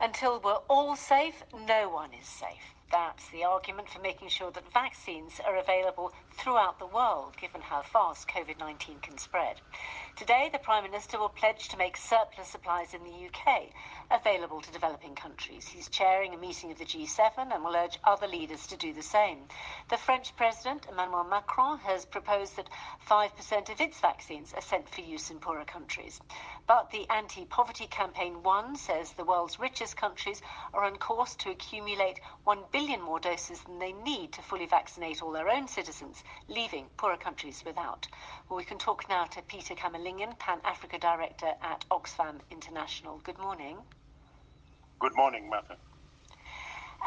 Until we're all safe, no one is safe. That's the argument for making sure that vaccines are available throughout the world, given how fast COVID-19 can spread. Today, the Prime Minister will pledge to make surplus supplies in the UK available to developing countries. He's chairing a meeting of the G7 and will urge other leaders to do the same. The French President, Emmanuel Macron, has proposed that 5% of its vaccines are sent for use in poorer countries. But the Anti-Poverty Campaign 1 says the world's richest countries are on course to accumulate 1 billion more doses than they need to fully vaccinate all their own citizens, leaving poorer countries without. Well, we can talk now to Peter Kamalingin, Pan-Africa Director at Oxfam International. Good morning. Good morning, Martha.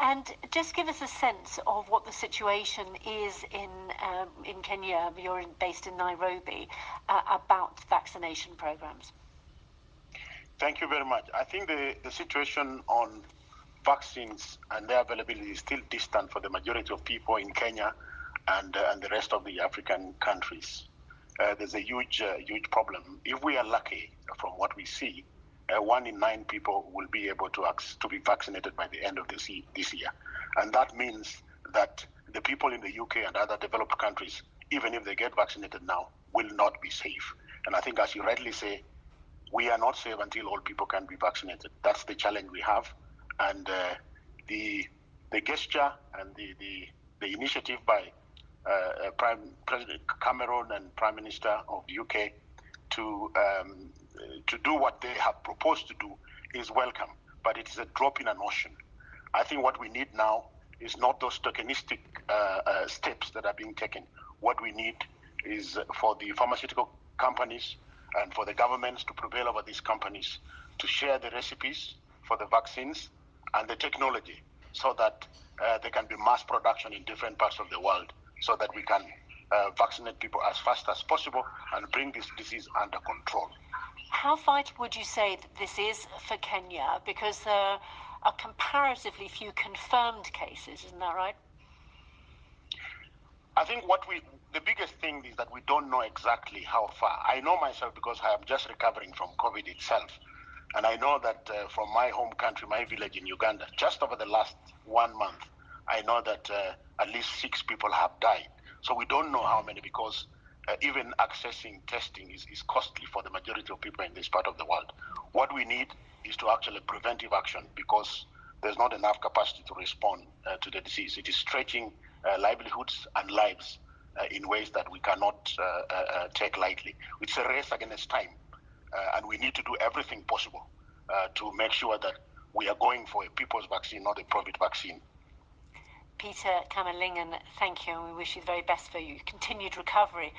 And just give us a sense of what the situation is in Kenya. You're based in Nairobi, about vaccination programs. Thank you very much. I think the situation on vaccines and their availability is still distant for the majority of people in Kenya and the rest of the African countries. There's a huge problem. If we are lucky, from what we see, 1 in 9 people will be able to be vaccinated by the end of this year. And that means that the people in the UK and other developed countries, even if they get vaccinated now, will not be safe. And I think, as you rightly say, we are not safe until all people can be vaccinated. That's the challenge we have. And the gesture and the initiative by President Cameron and Prime Minister of the UK to do what they have proposed to do is welcome, but it is a drop in an ocean. I think what we need now is not those tokenistic steps that are being taken. What we need is for the pharmaceutical companies and for the governments to prevail over these companies to share the recipes for the vaccines and the technology so that there can be mass production in different parts of the world so that we can vaccinate people as fast as possible and bring this disease under control. How vital would you say that this is for Kenya? Because there are comparatively few confirmed cases, isn't that right? I think the biggest thing is that we don't know exactly how far. I know myself because I am just recovering from COVID itself. And I know that from my home country, my village in Uganda, just over the last 1 month, I know that at least 6 people have died. So we don't know how many because even accessing testing is costly for the majority of people in this part of the world. What we need is to actually preventive action because there's not enough capacity to respond to the disease. It is stretching livelihoods and lives in ways that we cannot take lightly. It's a race against time, and we need to do everything possible to make sure that we are going for a people's vaccine, not a profit vaccine. Peter Kamalingin, thank you, and we wish you the very best for your continued recovery